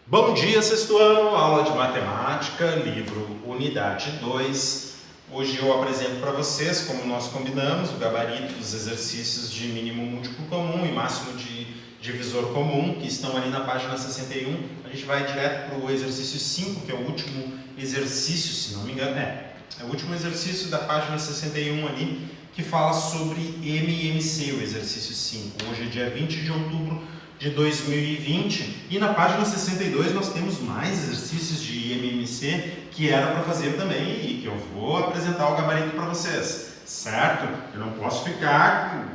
Bom dia, sexto ano, aula de matemática, livro Unidade 2. Hoje eu apresento para vocês, como nós combinamos, o gabarito dos exercícios de mínimo múltiplo comum e máximo de divisor comum, que estão ali na página 61. A gente vai direto para o exercício 5, que é o último exercício, se não me engano, é o último exercício da página 61 ali, que fala sobre MMC, o exercício 5. Hoje é dia 20 de outubro de 2020 e na página 62 nós temos mais exercícios de MMC que era para fazer também e que eu vou apresentar o gabarito para vocês, certo? Eu não posso ficar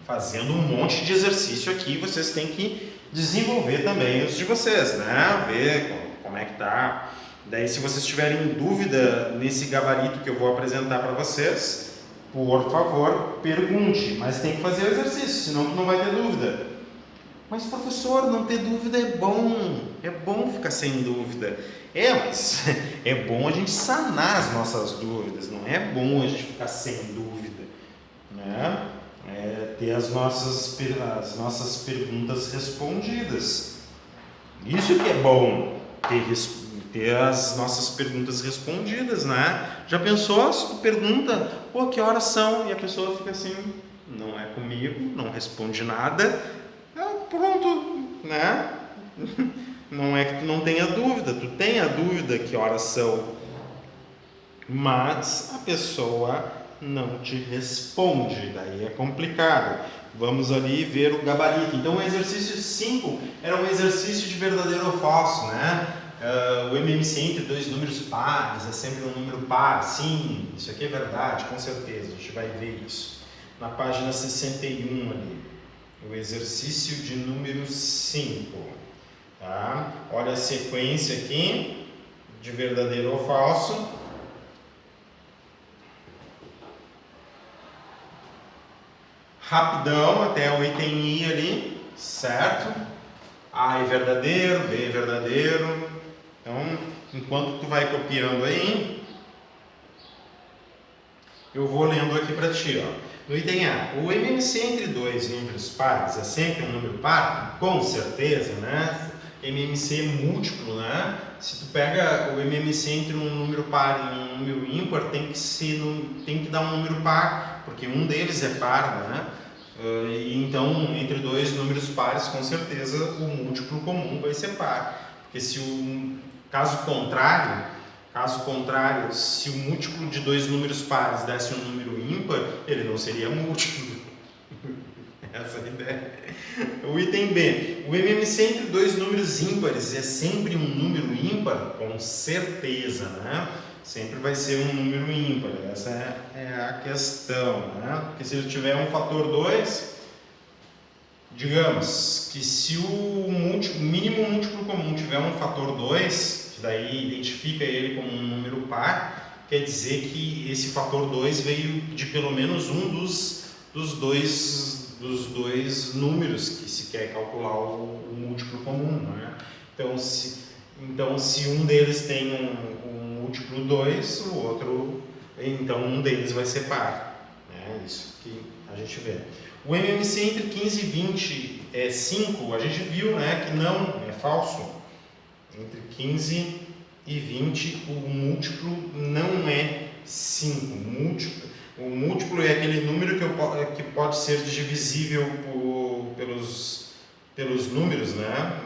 fazendo um monte de exercício aqui, vocês têm que desenvolver também os de vocês, né? Ver como é que tá. Daí, se vocês tiverem dúvida nesse gabarito que eu vou apresentar para vocês, por favor, pergunte, mas tem que fazer o exercício, senão tu não vai ter dúvida. Mas, professor, não ter dúvida é bom ficar sem dúvida. Mas é bom a gente sanar as nossas dúvidas, não é bom a gente ficar sem dúvida, né? Ter as nossas perguntas respondidas. Isso que é bom, ter as nossas perguntas respondidas, né? Já pensou se tu pergunta, que horas são? E a pessoa fica assim, não é comigo, não responde nada. Pronto, né? Não é que tu não tenha dúvida, tu tem a dúvida que horas são, mas a pessoa não te responde, daí é complicado. Vamos ali ver o gabarito. Então o exercício 5 era um exercício de verdadeiro ou falso, né? O MMC entre dois números pares é sempre um número par. Sim, isso aqui é verdade, com certeza, a gente vai ver isso. Na página 61 ali. O exercício de número 5, tá? Olha a sequência aqui, de verdadeiro ou falso. Rapidão, até o item I ali, certo? A é verdadeiro, B é verdadeiro. Então, enquanto tu vai copiando aí, eu vou lendo aqui para ti, ó. No item A, o MMC entre dois números pares é sempre um número par? Com certeza, né? MMC múltiplo, né? Se tu pega o MMC entre um número par e um número ímpar, tem que dar um número par, porque um deles é par, né? Então, entre dois números pares, com certeza, o múltiplo comum vai ser par. Porque caso contrário, se o múltiplo de dois números pares desse um número ímpar, ele não seria múltiplo. Essa é a ideia. O item B. O MMC entre dois números ímpares é sempre um número ímpar? Com certeza, né? Sempre vai ser um número ímpar. Essa é a questão, né? Porque se ele tiver um fator 2, digamos que se o mínimo múltiplo comum tiver um fator 2, que daí identifica ele como um número par, quer dizer que esse fator 2 veio de pelo menos um dos dois números que se quer calcular o múltiplo comum, né? Então, se um deles tem um múltiplo 2, o outro, então um deles vai ser par, né? Isso que a gente vê. O MMC entre 15 e 20 é 5, a gente viu, né, que não, é falso. Entre 15 e 20 o múltiplo não é 5. O múltiplo é aquele número que pode ser divisível pelos números, né?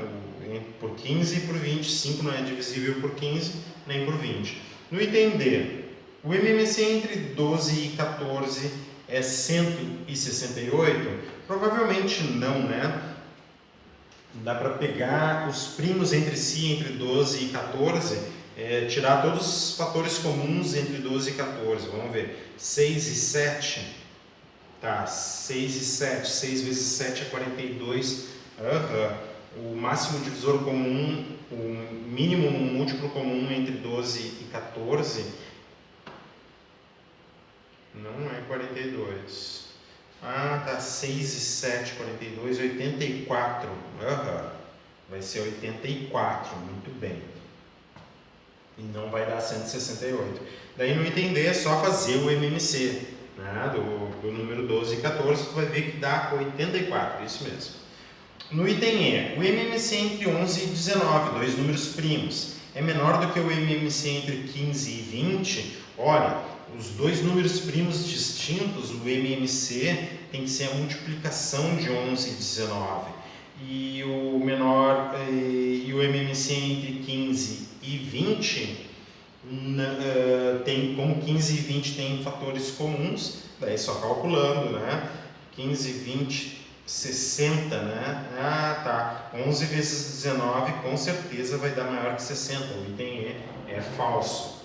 Por 15 e por 20. 5 não é divisível por 15 nem por 20. No item D, o MMC entre 12 e 14 é 168? Provavelmente não, né? Dá para pegar os primos entre si, entre 12 e 14, tirar todos os fatores comuns entre 12 e 14. Vamos ver. 6 e 7. Tá, 6 e 7. 6 vezes 7 é 42. O máximo divisor comum, o mínimo múltiplo comum entre 12 e 14 não é 42. Tá, 6 e 7, 42, 84. Vai ser 84, muito bem. E não vai dar 168. Daí no item D é só fazer o MMC, né, do número 12 e 14, tu vai ver que dá 84, isso mesmo. No item E, o MMC entre 11 e 19, dois números primos, é menor do que o MMC entre 15 e 20. Olha, os dois números primos distintos, o MMC tem que ser a multiplicação de 11 e 19. E o MMC entre 15 e 20, como 15 e 20 tem fatores comuns, daí só calculando, né? 15, 20, 60, né? Ah, tá. 11 vezes 19 com certeza vai dar maior que 60. O item E é falso.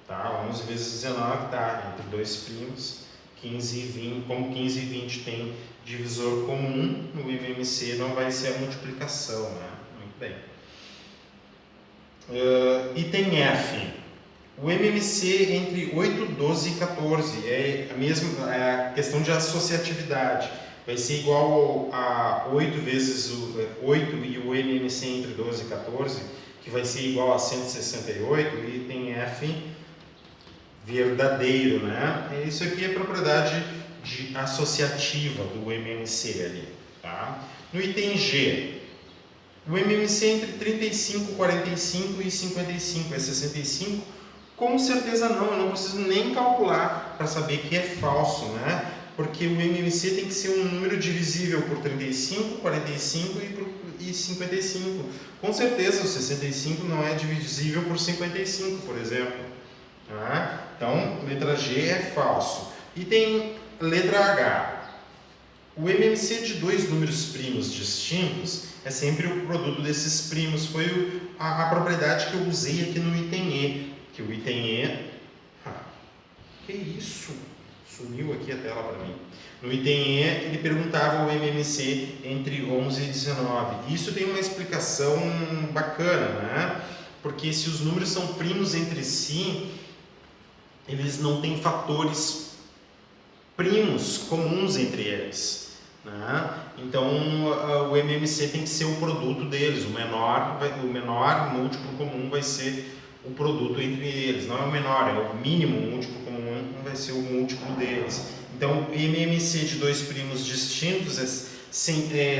Tá? 11 vezes 19 tá entre dois primos. 15 e 20, como 15 e 20 tem divisor comum, no MMC não vai ser a multiplicação, né? Muito bem. Item F. O MMC entre 8, 12 e 14 é a questão de associatividade. Vai ser igual a 8 vezes o 8 e o MMC entre 12 e 14, que vai ser igual a 168, o item F verdadeiro, né? Isso aqui é propriedade associativa do MMC ali, tá? No item G, o MMC entre 35, 45 e 55 é 65? Com certeza não, eu não preciso nem calcular para saber que é falso, né? Porque o MMC tem que ser um número divisível por 35, 45 e 55. Com certeza o 65 não é divisível por 55, por exemplo. Tá? Então, letra G é falso. E tem letra H. O MMC de dois números primos distintos é sempre o produto desses primos. Foi a propriedade que eu usei aqui no item E. Que o item E... que isso? Sumiu aqui a tela para mim. No item E, ele perguntava o MMC entre 11 e 19. Isso tem uma explicação bacana, né? Porque se os números são primos entre si, eles não têm fatores primos comuns entre eles, né? Então o MMC tem que ser o produto deles. O menor múltiplo comum vai ser o produto entre eles. Não é o menor, é o mínimo múltiplo comum, vai ser o múltiplo deles. Então o MMC de dois primos distintos é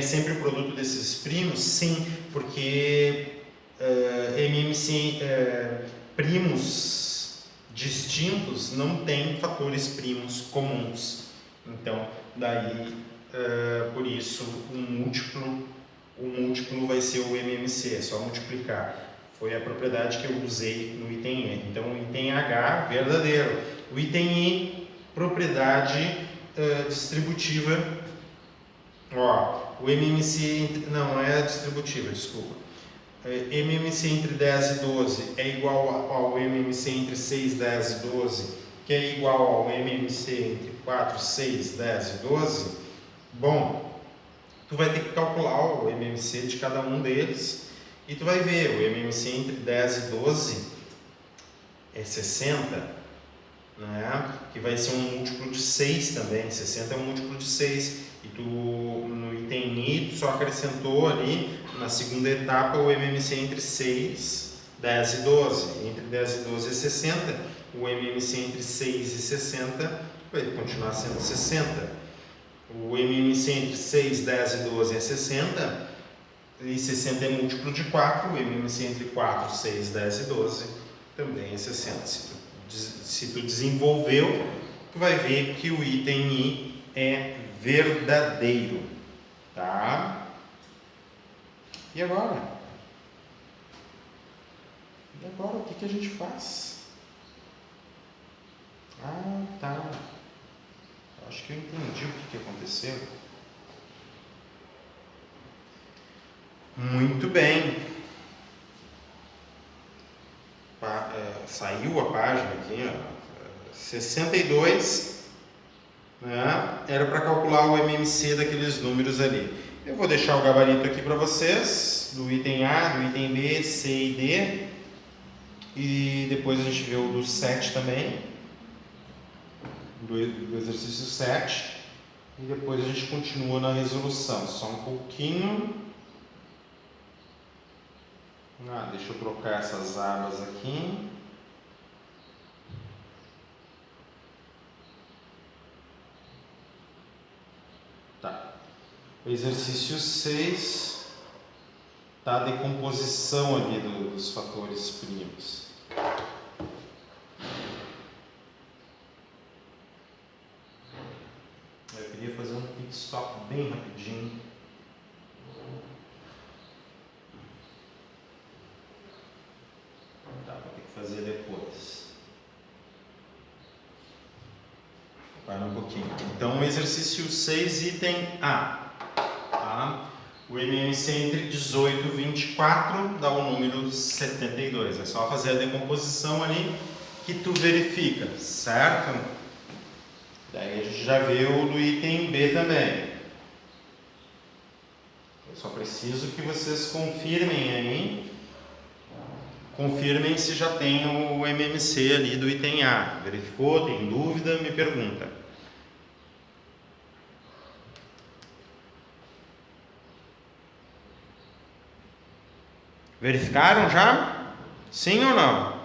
sempre o produto desses primos? Sim, porque MMC primos distintos não tem fatores primos comuns. Então, daí, por isso, o múltiplo vai ser o MMC, é só multiplicar. Foi a propriedade que eu usei no item E. Então, o item H, verdadeiro. O item I, propriedade distributiva. Ó, o MMC, não é distributiva, desculpa. MMC entre 10 e 12 é igual ao MMC entre 6, 10 e 12, que é igual ao MMC entre 4, 6, 10 e 12. Bom, tu vai ter que calcular o MMC de cada um deles e tu vai ver, o MMC entre 10 e 12 é 60, né? Que vai ser um múltiplo de 6 também, 60 é um múltiplo de 6, e tu, no item I, tu só acrescentou ali, na segunda etapa, o MMC entre 6, 10 e 12. Entre 10 e 12 é 60. O MMC entre 6 e 60 vai continuar sendo 60. O MMC entre 6, 10 e 12 é 60. E 60 é múltiplo de 4. O MMC entre 4, 6, 10 e 12 também é 60. Se tu desenvolveu, tu vai ver que o item I é verdadeiro. Tá? E agora? O que a gente faz? Ah, tá. Acho que eu entendi o que aconteceu. Muito bem. Saiu a página aqui, ó. 62, né? Era para calcular o MMC daqueles números ali. Eu vou deixar o gabarito aqui para vocês, do item A, do item B, C e D. E depois a gente vê o do 7 também, do exercício 7. E depois a gente continua na resolução. Só um pouquinho. Deixa eu trocar essas abas aqui. Tá. O exercício 6. está a decomposição ali dos fatores primos. Eu queria fazer um pit stop bem rapidinho. Tá, vou ter que fazer depois. Para um pouquinho. Então, exercício 6, item A. Tá? O MMC entre 18 e 24 dá o número 72. É só fazer a decomposição ali que tu verifica, certo? Daí a gente já vê o do item B também. Eu só preciso que vocês confirmem aí. Confirmem se já tem o MMC ali do item A. Verificou? Tem dúvida? Me pergunta. Verificaram já? Sim ou não?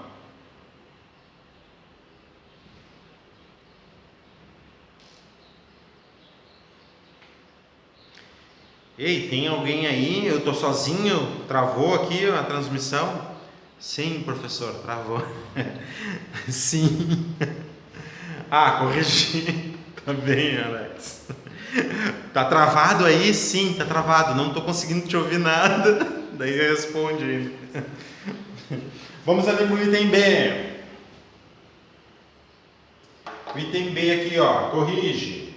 Ei, tem alguém aí? Eu tô sozinho? Travou aqui a transmissão? Sim, professor, travou. Sim. Ah, corrigi. Tá bem, Alex. Tá travado aí? Sim, tá travado. Não tô conseguindo te ouvir nada. Daí responde ainda. Vamos ali pro item B. O item B aqui, ó, corrige.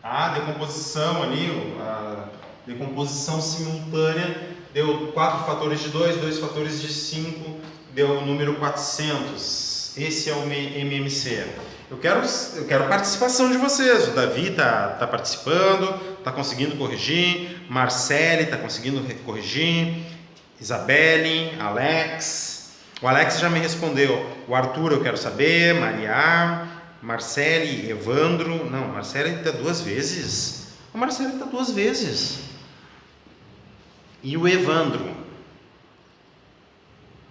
A decomposição ali, a decomposição simultânea deu 4 fatores de 2, 2 fatores de 5, deu o número 400. Esse é o MMC. Eu quero participação de vocês. O Davi tá participando, tá conseguindo corrigir. Marcele tá conseguindo corrigir. Isabelle, Alex. O Alex já me respondeu. O Arthur eu quero saber. Maria, Marcele, Evandro. Não, Marcele está 2 vezes. O Marcele está 2 vezes. E o Evandro.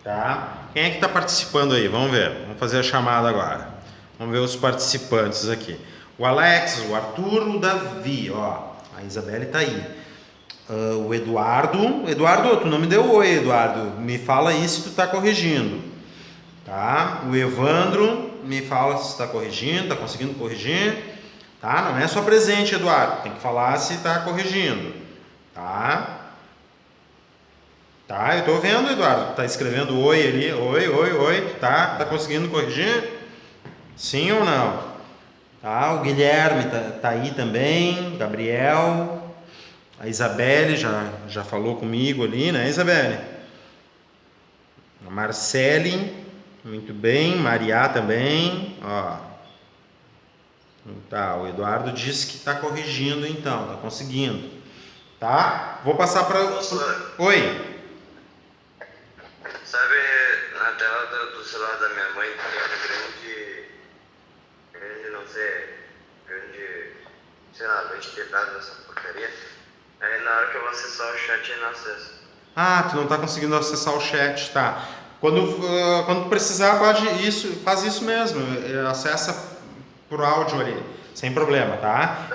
Tá? Quem é que está participando aí? Vamos ver. Vamos fazer a chamada agora. Vamos ver os participantes aqui. O Alex, o Arthur, o Davi. Ó, a Isabelle está aí. O Eduardo. Eduardo, tu não me deu oi, Eduardo. Me fala aí se tu está corrigindo. Tá? O Evandro, me fala se está corrigindo, está conseguindo corrigir. Tá? Não é só presente, Eduardo. Tem que falar se está corrigindo. Tá? Tá, eu tô vendo, Eduardo. Tá escrevendo oi ali. Oi, oi, oi. Tá conseguindo corrigir? Sim ou não? Tá, o Guilherme tá aí também. Gabriel. A Isabelle já falou comigo ali, né, Isabelle? A Marcele. Muito bem. Maria também. Ó. Tá, o Eduardo disse que tá corrigindo então. Tá conseguindo. Tá? Vou passar para... Oi. Sabe, na tela do celular da minha mãe tem não sei, sei lá, grande teclado dessa porcaria. Aí na hora que eu vou acessar o chat, ele não acessa. Ah, tu não tá conseguindo acessar o chat, tá. Quando precisar, faz isso mesmo, acessa por áudio ali, sem problema, tá?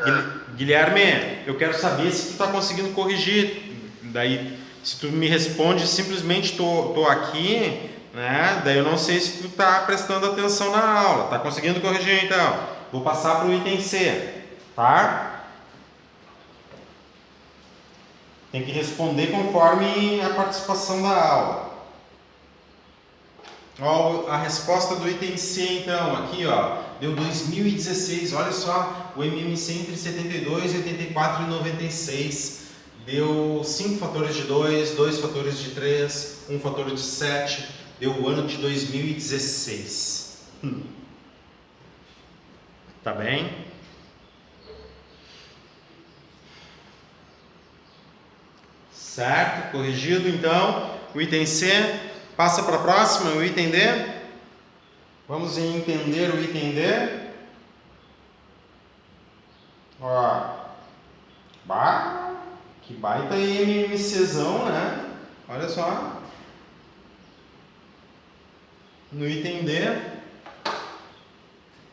Guilherme, eu quero saber se tu tá conseguindo corrigir. Daí, se tu me responde simplesmente tô aqui, né? Daí eu não sei se tu tá prestando atenção na aula. Tá conseguindo corrigir então? Vou passar pro item C, tá? Tem que responder conforme a participação da aula. Ó, a resposta do item C então, aqui ó, deu 2016, olha só, o MMC entre 72, 84 e 96. Deu 5 fatores de 2, 2 fatores de 3, 1 fator de 7, deu o ano de 2016. Tá bem? Certo? Corrigido então. O item C. Passa para a próxima, o item D. Vamos entender o item D. Ó. Que baita MMCzão, né? Olha só. No item D.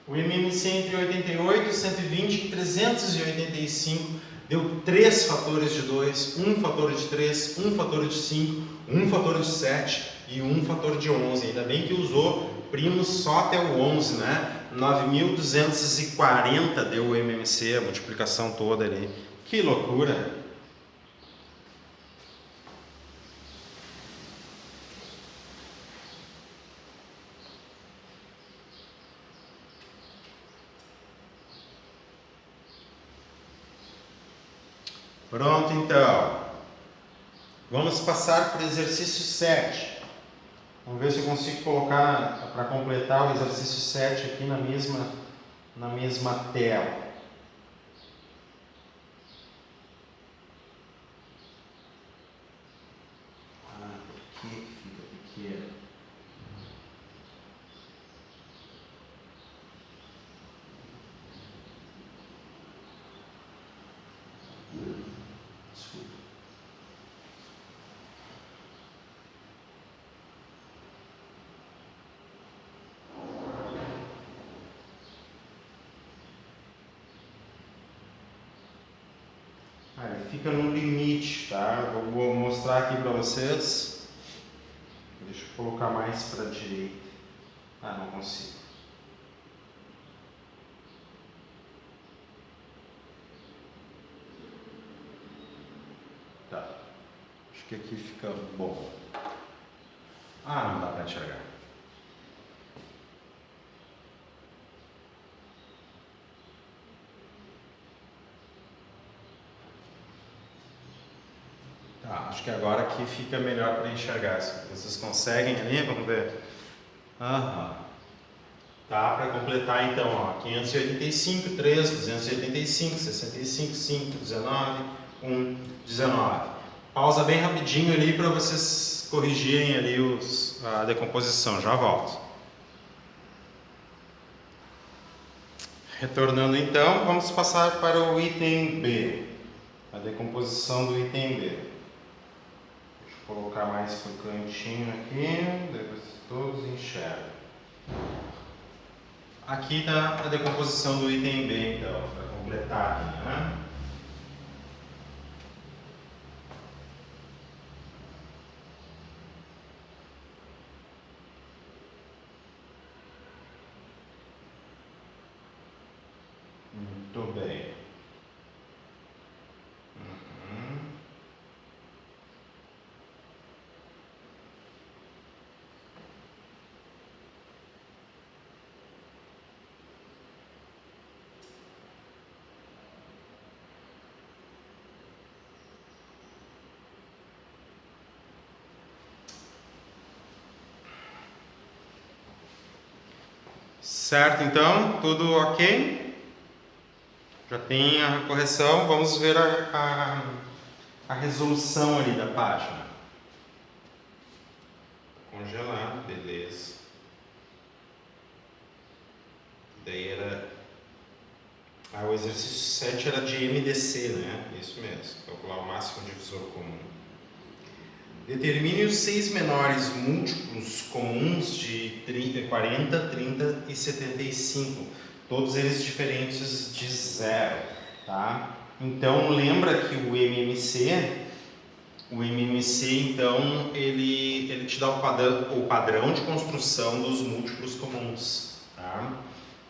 O MMC entre 88, 120 e 385 Deu 3 fatores de 2, 1 fator de 3, 1 fator de 5, 1 fator de 7 e 1 fator de 11. Ainda bem que usou primos só até o 11, né? 9.240 deu o MMC, a multiplicação toda ali. Que loucura! Pronto, então. Vamos passar para o exercício 7. Vamos ver se eu consigo colocar, para completar o exercício 7 aqui na mesma tela. Ah, por que fica pequeno? Desculpa. Ele fica no limite, tá? Eu vou mostrar aqui para vocês. Deixa eu colocar mais para a direita. Ah, não consigo. Tá. Acho que aqui fica bom. Ah, não dá para enxergar. Tá, acho que agora aqui fica melhor para enxergar. Vocês conseguem ali? Vamos ver. Aham. Tá, para completar então, ó, 585, 3, 285, 65, 5, 19, 1, 19. Pausa bem rapidinho ali para vocês corrigirem ali a decomposição. Já volto. Retornando então, vamos passar para o item B. A decomposição do item B. Deixa eu colocar mais para o cantinho aqui, depois todos enxergam. Aqui está a decomposição do item B, então, para completar aqui, né? Muito bem. Certo, então, tudo ok? Já tem a correção, vamos ver a resolução ali da página. Congelado, beleza. Daí era... o exercício 7 era de MDC, né? Isso mesmo, calcular o máximo divisor comum. Determine os 6 menores múltiplos comuns de 40, 30 e 75. Todos eles diferentes de 0, tá? Então, lembra que o MMC então, ele te dá o padrão de construção dos múltiplos comuns, tá?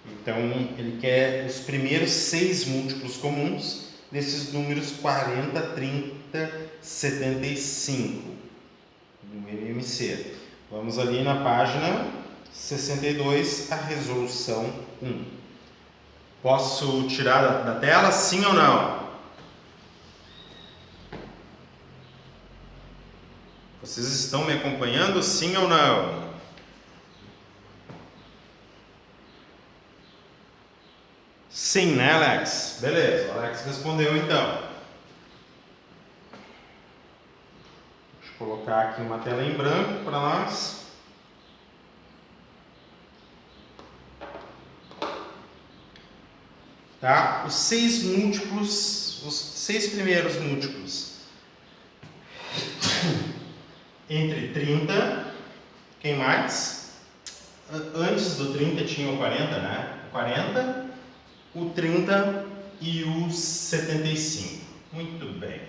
Então, ele quer os primeiros 6 múltiplos comuns desses números 40, 30, 75, no MMC. Vamos ali na página 62, a resolução 1. Posso tirar da tela, sim ou não? Vocês estão me acompanhando, sim ou não? Sim, né, Alex? Beleza, o Alex respondeu então. Deixa eu colocar aqui uma tela em branco para nós. Tá? Os 6 múltiplos, os 6 primeiros múltiplos entre 30, quem mais? Antes do 30 tinha o 40, né? O 40, o 30 e o 75. Muito bem.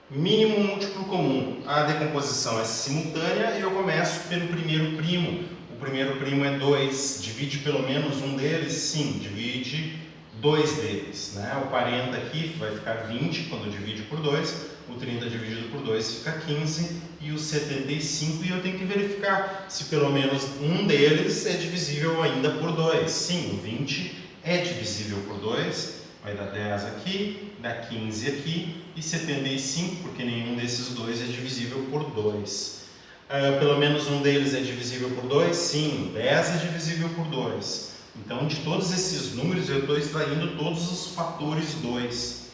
Mínimo múltiplo comum. A decomposição é simultânea e eu começo pelo primeiro primo. O primeiro primo é 2. Divide pelo menos um deles? Sim, divide 2 deles. Né? O 40 aqui vai ficar 20 quando divide por 2. O 30 dividido por 2 fica 15. E o 75, e eu tenho que verificar se pelo menos um deles é divisível ainda por 2. Sim, o 20 é divisível por 2. Vai dar 10 aqui, dá 15 aqui e 75, porque nenhum desses dois é divisível por 2. Pelo menos um deles é divisível por 2? Sim, 10 é divisível por 2. Então, de todos esses números, eu estou extraindo todos os fatores 2.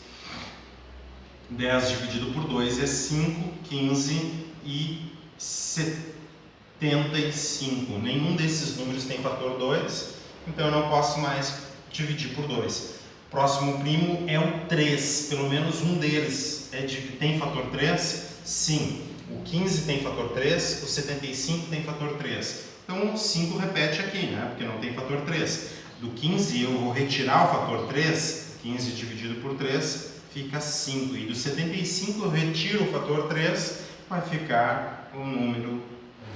10 dividido por 2 é 5, 15 e 75. Nenhum desses números tem fator 2, então eu não posso mais dividir por 2. Próximo primo é o 3, pelo menos um deles tem fator 3? Sim. O 15 tem fator 3, o 75 tem fator 3. Então o 5 repete aqui, né? Porque não tem fator 3. Do 15 eu vou retirar o fator 3, 15 dividido por 3 fica 5. E do 75 eu retiro o fator 3, vai ficar o número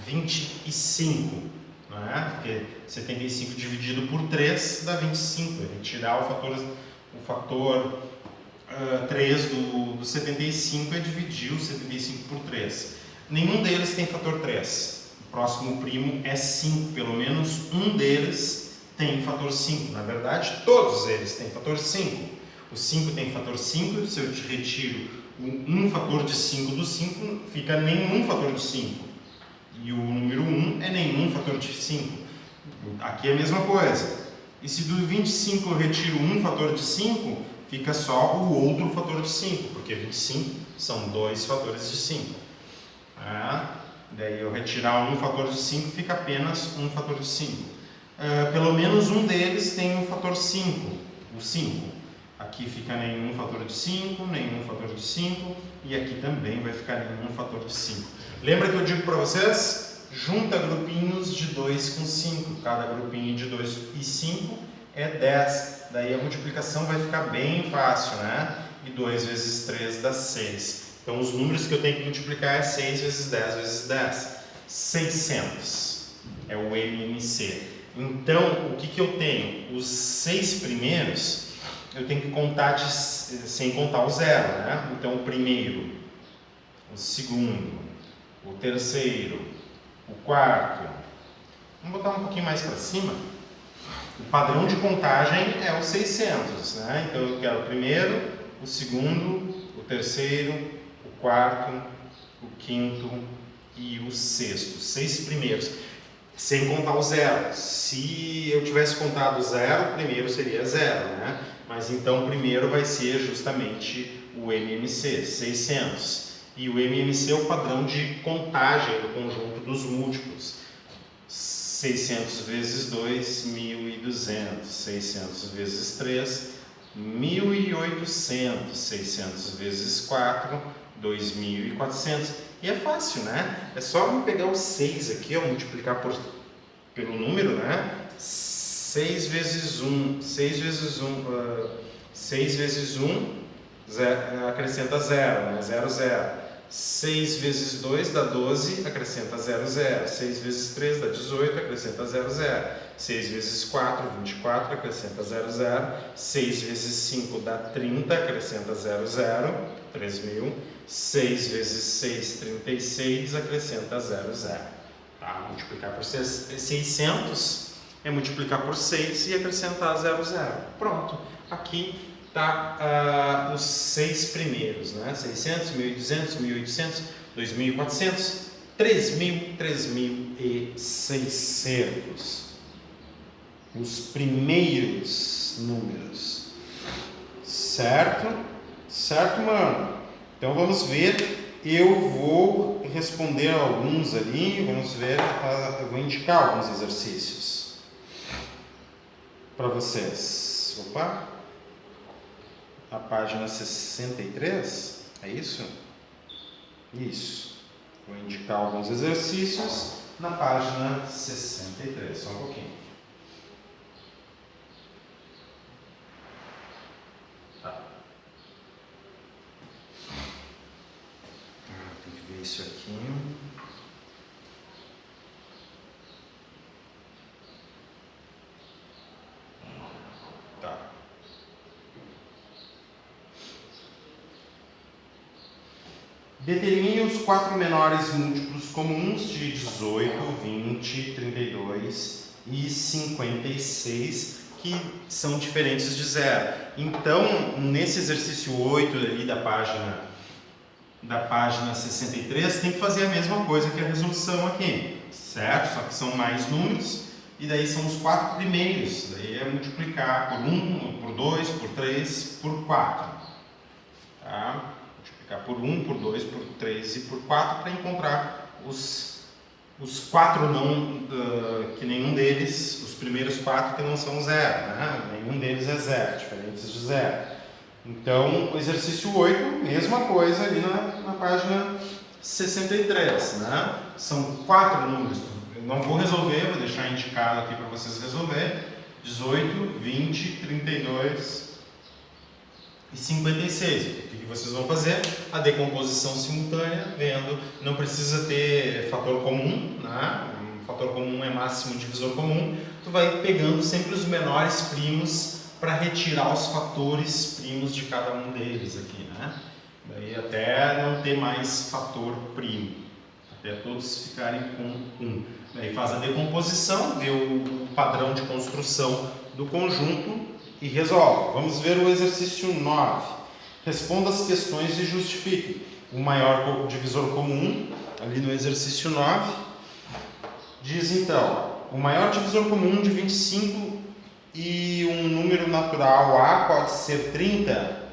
25. Não é? Porque 75 dividido por 3 dá 25. Eu retirar o fator 3 do 75 é dividir o 75 por 3. Nenhum deles tem fator 3. O próximo primo é 5. Pelo menos um deles tem fator 5. Na verdade, todos eles têm fator 5. O 5 tem fator 5. Se eu retiro um fator de 5 do 5, fica nenhum fator de 5. E o número 1 é nenhum fator de 5. Aqui é a mesma coisa. E se do 25 eu retiro um fator de 5, fica só o outro fator de 5, porque 25 são 2 fatores de 5. Daí eu retirar um fator de 5, fica apenas um fator de 5. Pelo menos um deles tem um fator 5, o 5. Aqui fica nenhum fator de 5, nenhum fator de 5, e aqui também vai ficar nenhum fator de 5. Lembra que eu digo para vocês? Junta grupinhos de 2 com 5. Cada grupinho de 2 e 5 é 10. Daí a multiplicação vai ficar bem fácil, né? E 2 vezes 3 dá 6. Então os números que eu tenho que multiplicar é 6 vezes 10 vezes 10. 600 é o MMC. Então, o que eu tenho? Os 6 primeiros eu tenho que contar sem contar o zero, né? Então o primeiro, o segundo, o terceiro, o quarto. Vamos botar um pouquinho mais para cima. O padrão de contagem é o 600, né? Então eu quero o primeiro, o segundo, o terceiro, o quarto, o quinto e o sexto. 6 primeiros, sem contar o zero. Se eu tivesse contado o zero, o primeiro seria 0, né? Mas então o primeiro vai ser justamente o MMC, 600. E o MMC é o padrão de contagem do conjunto dos múltiplos. 600 vezes 2, 1.200. 600 vezes 3, 1.800. 600 vezes 4, 2.400. E é fácil, né? É só pegar o 6 aqui, ó, multiplicar pelo número, né? 6 vezes 1, 6 vezes 1, 6 vezes 1, acrescenta 0, né? 0, 0. 6 vezes 2 dá 12, acrescenta 0, 0. 6 vezes 3 dá 18, acrescenta 0, 0. 6 vezes 4, 24, acrescenta 0, 0. 6 vezes 5 dá 30, acrescenta 0, 0, 3.000. 6 vezes 6, 36, acrescenta 0, 0. Tá? Multiplicar por 600 é multiplicar por 6 e acrescentar 0, 0. Pronto. Aqui tá os 6 primeiros, né? 600, 1.200, 1.800, 2.400, 3.000, 3.600. Os primeiros números. Certo? Certo, mano? Então vamos ver. Eu vou responder alguns ali. Vamos ver. Eu vou indicar alguns exercícios para vocês. Opa! A página 63, é isso? Isso. Vou indicar alguns exercícios na página 63, só um pouquinho. Tá. Determine os 4 menores múltiplos comuns de 18, 20, 32 e 56, que são diferentes de zero. Então, nesse exercício 8 ali da página 63, tem que fazer a mesma coisa que a resolução aqui, certo? Só que são mais números, e daí são os 4 primeiros. Daí é multiplicar por 1, por 2, por 3, por 4. Tá? Multiplicar por 1, por 2, por 3 e por 4 para encontrar os 4 não, que nenhum deles, os primeiros 4 que não são zero, né? Nenhum deles é zero, diferentes de zero. Então, o exercício 8, mesma coisa ali na página 63, né? São 4 números. Eu não vou resolver, vou deixar indicado aqui para vocês resolverem. 18, 20, 32 e 56. O que vocês vão fazer? A decomposição simultânea, vendo, não precisa ter fator comum, né? Um fator comum é máximo divisor comum. Tu vai pegando sempre os menores primos para retirar os fatores primos de cada um deles aqui, né? Daí até não ter mais fator primo, até todos ficarem com 1. Daí faz a decomposição, vê o padrão de construção do conjunto e resolve. Vamos ver o exercício 9. Responda as questões e justifique. O maior divisor comum, ali no exercício 9, diz então, o maior divisor comum de 25 e um número natural A pode ser 30.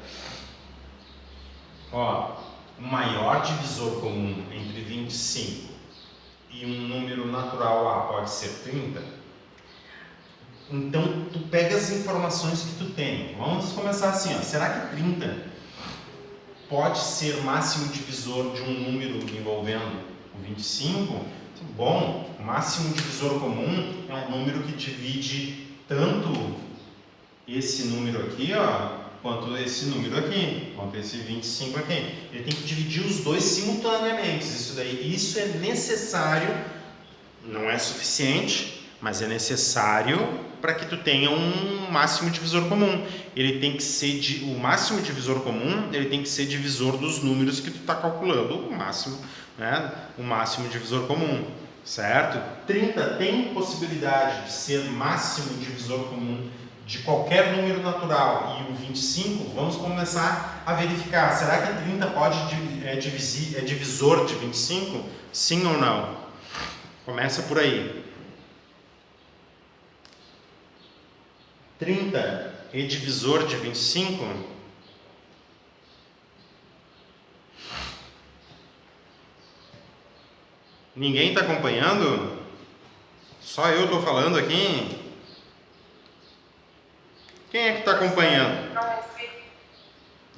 Ó, o maior divisor comum entre 25 e um número natural A pode ser 30. Então, tu pega as informações que tu tem. Vamos começar assim, ó. Será que 30 pode ser máximo divisor de um número envolvendo o 25? Bom, o máximo divisor comum é um número que divide tanto esse número aqui, ó, quanto esse número aqui, quanto esse 25 aqui. Ele tem que dividir os dois simultaneamente. Isso é necessário, não é suficiente, mas é necessário para que tu tenha um máximo divisor comum. Ele tem que ser o máximo divisor comum, ele tem que ser divisor dos números que tu está calculando, o máximo, né? O máximo divisor comum. Certo? 30 tem possibilidade de ser máximo divisor comum de qualquer número natural, e o 25, vamos começar a verificar. Será que 30 é divisor de 25? Sim ou não? Começa por aí. 30 é divisor de 25? Ninguém está acompanhando? Só eu estou falando aqui? Quem é que está acompanhando? Não ouvi.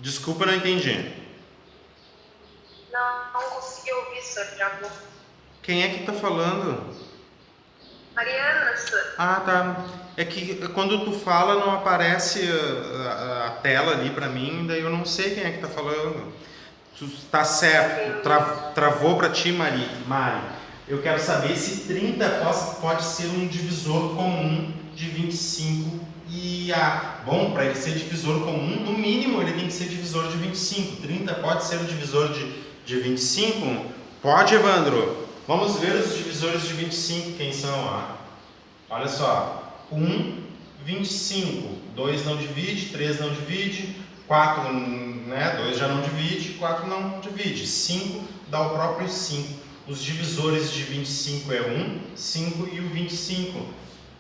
Desculpa, não entendi. Não consegui ouvir, senhor. Travou. Quem é que está falando? Mariana, senhor. Ah, tá. É que quando tu fala não aparece a tela ali para mim, daí eu não sei quem é que está falando. Tá certo, travou para ti, Mari. Eu quero saber se 30 pode ser um divisor comum de 25 e A. Bom, para ele ser divisor comum, no mínimo ele tem que ser divisor de 25. 30 pode ser o divisor de 25? Pode, Evandro. Vamos ver os divisores de 25, quem são? Olha só, 1, 25. 2 não divide, 3 não divide, 4, né? 2 já não divide, 4 não divide. 5 dá o próprio 5. Os divisores de 25 é 1, 5 e o 25.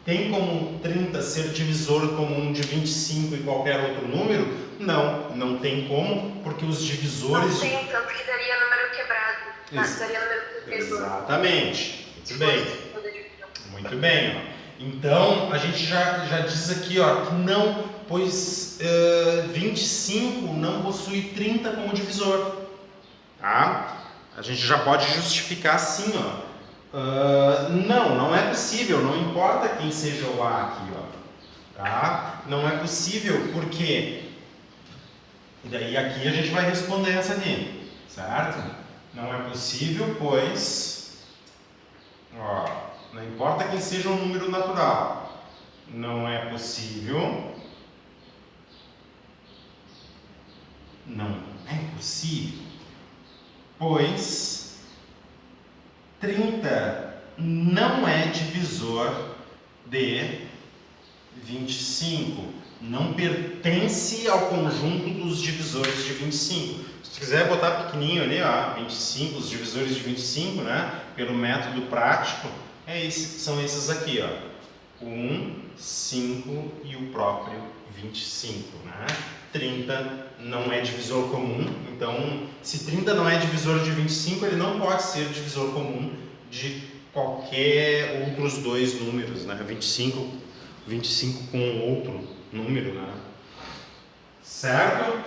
Tem como 30 ser divisor comum de 25 e qualquer outro número? Não, não tem como, porque os divisores... Não tem, tanto que daria número quebrado. Daria número divisor. Exatamente. Muito bem. Muito bem. Ó. Então, a gente já diz aqui, ó, que não, pois 25 não possui 30 como divisor. Tá? A gente já pode justificar assim, ó. Não é possível, não importa quem seja o A aqui, ó. Tá? Não é possível, por quê? E daí aqui a gente vai responder essa aqui, certo? Não é possível, pois, ó, não importa quem seja um número natural, não é possível, não é possível pois 30 não é divisor de 25. Não pertence ao conjunto dos divisores de 25. Se tu quiser botar pequenininho ali, ó, 25, os divisores de 25, né? Pelo método prático, são esses aqui, ó. 1, 5 e o próprio 25, né? 30 não é divisor comum, então se 30 não é divisor de 25, ele não pode ser divisor comum de qualquer outros dois números, né? 25 com outro número, né? Certo?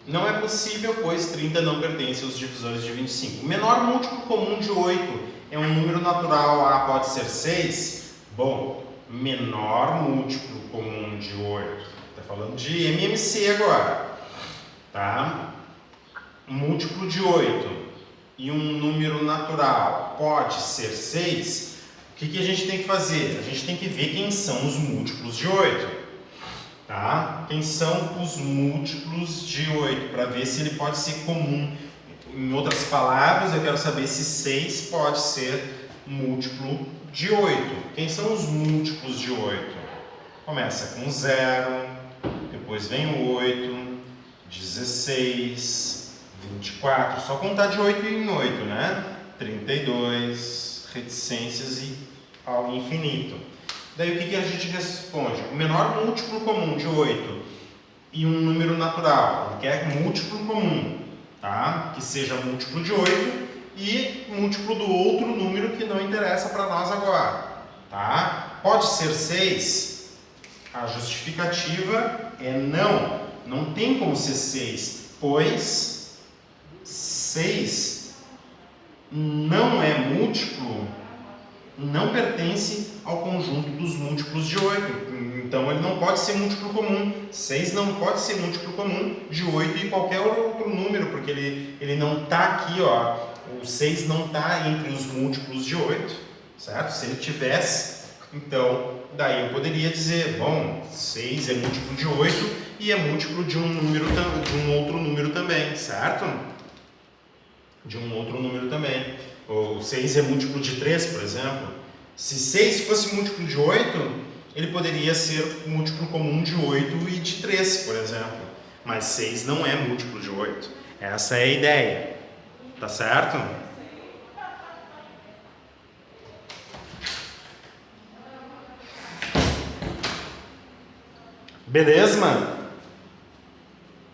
Não é possível, pois 30 não pertence aos divisores de 25. O menor múltiplo comum de 8 é um número natural, A pode ser 6. Bom, menor múltiplo comum de 8. Está falando de MMC agora. Tá? Múltiplo de 8 e um número natural pode ser 6. O que a gente tem que fazer? A gente tem que ver quem são os múltiplos de 8. Tá? Quem são os múltiplos de 8? Para ver se ele pode ser comum. Em outras palavras, eu quero saber se 6 pode ser múltiplo de 8. Quem são os múltiplos de 8? Começa com 0, depois vem o 8, 16, 24. Só contar de 8 em 8, né? 32, reticências e ao infinito. Daí o que a gente responde? O menor múltiplo comum de 8 e um número natural. Ele quer múltiplo comum, tá? Que seja múltiplo de 8 e múltiplo do outro número que não interessa para nós agora, tá? Pode ser 6? A justificativa é não. Não tem como ser 6, pois 6 não é múltiplo, não pertence ao conjunto dos múltiplos de 8. Então ele não pode ser múltiplo comum. 6 não pode ser múltiplo comum de 8 e qualquer outro número, porque ele não está aqui, ó. O 6 não está entre os múltiplos de 8, certo? Se ele tivesse, então daí eu poderia dizer, bom, 6 é múltiplo de 8 e é múltiplo de um outro número também, certo? De um outro número também. O 6 é múltiplo de 3, por exemplo. Se 6 fosse múltiplo de 8, ele poderia ser múltiplo comum de 8 e de 3, por exemplo. Mas 6 não é múltiplo de 8. Essa é a ideia. Tá certo? Beleza, mano?